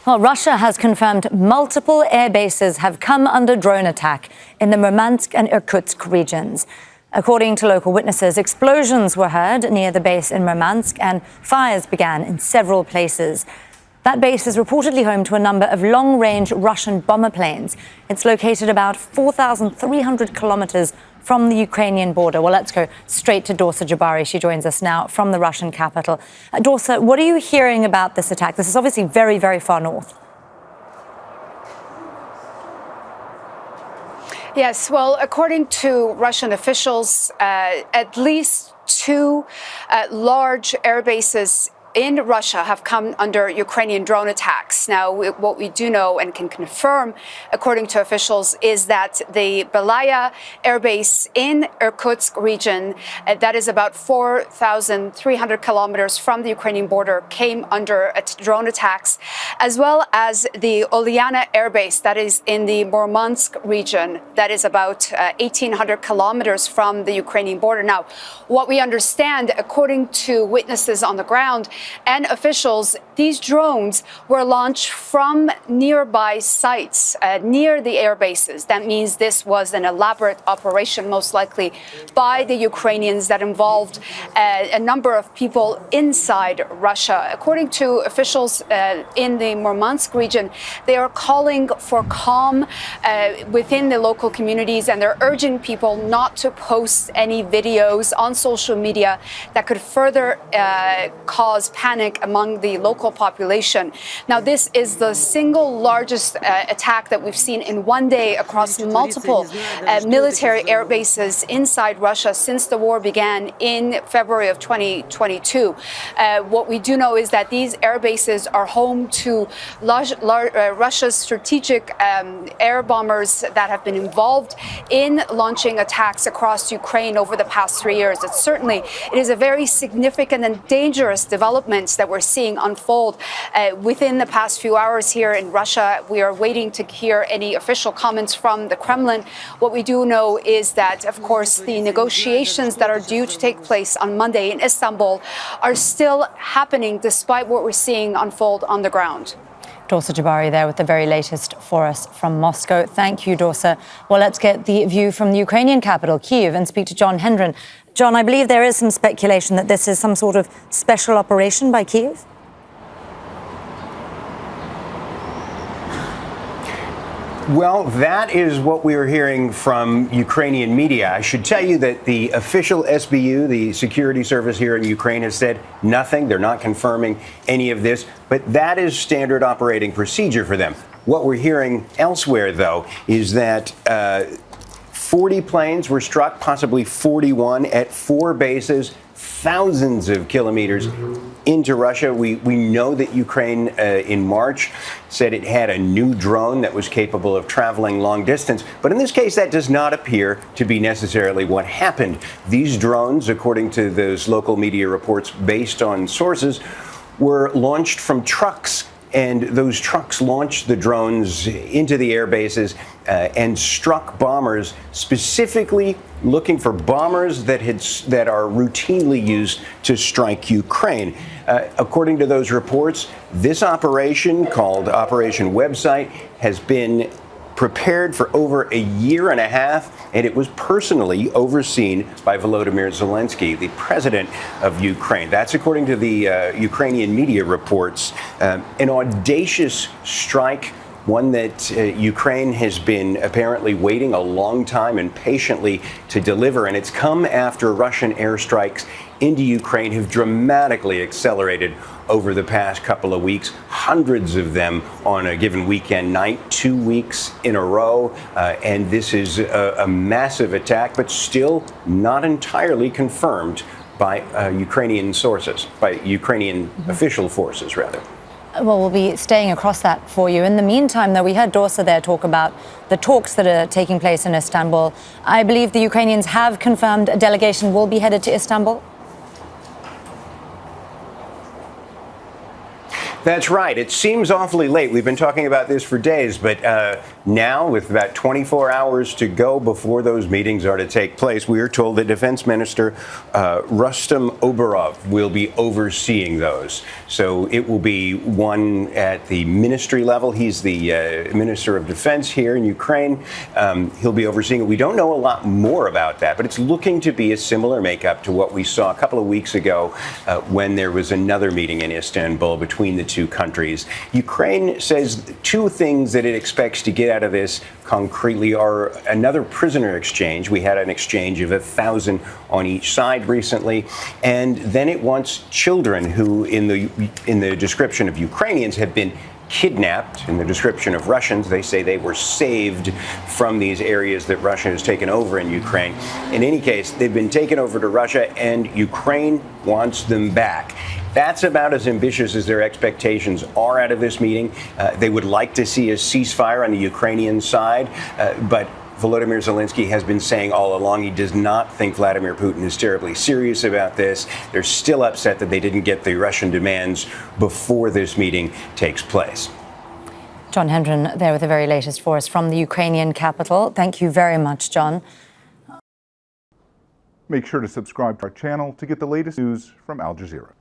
Well, Russia has confirmed multiple air bases have come under drone attack in the Murmansk and Irkutsk regions. According to local witnesses, explosions were heard near the base in Murmansk and fires began in several places. That base is reportedly home to a number of long-range Russian bomber planes. It's located about 4,300 kilometres from the Ukrainian border. Well, let's go straight to Dorsa Jabbari. She joins us now from the Russian capital. Dorsa, what are you hearing about this attack? This is obviously very, very far north. Yes, well, according to Russian officials, at least two large air bases in Russia have come under Ukrainian drone attacks. Now, what we do know and can confirm, according to officials, is that the Belaya air base in Irkutsk region, that is about 4,300 kilometers from the Ukrainian border, came under drone attacks, as well as the Olyana air base that is in the Murmansk region, that is about 1,800 kilometers from the Ukrainian border. Now, what we understand, according to witnesses on the ground and officials, these drones were launched from nearby sites near the air bases. That means this was an elaborate operation, most likely by the Ukrainians, that involved a number of people inside Russia. According to officials in the Murmansk region, they are calling for calm within the local communities, and they're urging people not to post any videos on social media that could further cause panic among the local population. Now, this is the single largest attack that we've seen in one day across multiple military air bases inside Russia since the war began in February of 2022. What we do know is that these air bases are home to Russia's strategic air bombers that have been involved in launching attacks across Ukraine over the past 3 years. It is a very significant and dangerous development that we're seeing unfold within the past few hours here in Russia. We are waiting to hear any official comments from the Kremlin. What we do know is that, of course, the negotiations that are due to take place on Monday in Istanbul are still happening despite what we're seeing unfold on the ground. Dorsa Jabbari there with the very latest for us from Moscow. Thank you, Dorsa. Well, let's get the view from the Ukrainian capital, Kyiv, and speak to John Hendren. John, I believe there is some speculation that this is some sort of special operation by Kyiv? Well, that is what we are hearing from Ukrainian media. I should tell you that the official SBU, the security service here in Ukraine, has said nothing. They're not confirming any of this, but that is standard operating procedure for them. What we're hearing elsewhere, though, is that 40 planes were struck, possibly 41, at 4 bases, thousands of kilometers into Russia. We know that Ukraine in March said it had a new drone that was capable of traveling long distance. But in this case, that does not appear to be necessarily what happened. These drones, according to those local media reports based on sources, were launched from trucks. And those trucks launched the drones into the air bases and struck bombers, specifically looking for bombers that are routinely used to strike Ukraine. According to those reports, this operation, called Operation Website, has been prepared for over a year and a half, and it was personally overseen by Vladimir Zelenskyy, the president of Ukraine. That's according to the Ukrainian media reports. An audacious strike, one that Ukraine has been apparently waiting a long time and patiently to deliver, and it's come after Russian airstrikes into Ukraine have dramatically accelerated over the past couple of weeks, hundreds of them on a given weekend night, 2 weeks in a row. And this is a massive attack, but still not entirely confirmed by Ukrainian sources, by Ukrainian official forces, rather. Well, we'll be staying across that for you. In the meantime, though, we heard Dorsa there talk about the talks that are taking place in Istanbul. I believe the Ukrainians have confirmed a delegation will be headed to Istanbul. That's right. It seems awfully late. We've been talking about this for days, but now, with about 24 hours to go before those meetings are to take place, we are told that Defense Minister Rustem Umerov will be overseeing those. So it will be one at the ministry level. He's the Minister of Defense here in Ukraine. He'll be overseeing it. We don't know a lot more about that, but it's looking to be a similar makeup to what we saw a couple of weeks ago when there was another meeting in Istanbul between the two countries. Ukraine says two things that it expects to get out of this concretely are another prisoner exchange. We had an exchange of 1,000 on each side recently, and then it wants children who, in the description of Ukrainians, have been kidnapped. In the description of Russians, they say they were saved from these areas that Russia has taken over in Ukraine. In any case, they've been taken over to Russia, and Ukraine wants them back. That's about as ambitious as their expectations are out of this meeting. They would like to see a ceasefire on the Ukrainian side, but Volodymyr Zelenskyy has been saying all along he does not think Vladimir Putin is terribly serious about this. They're still upset that they didn't get the Russian demands before this meeting takes place. John Hendren there with the very latest for us from the Ukrainian capital. Thank you very much, John. Make sure to subscribe to our channel to get the latest news from Al Jazeera.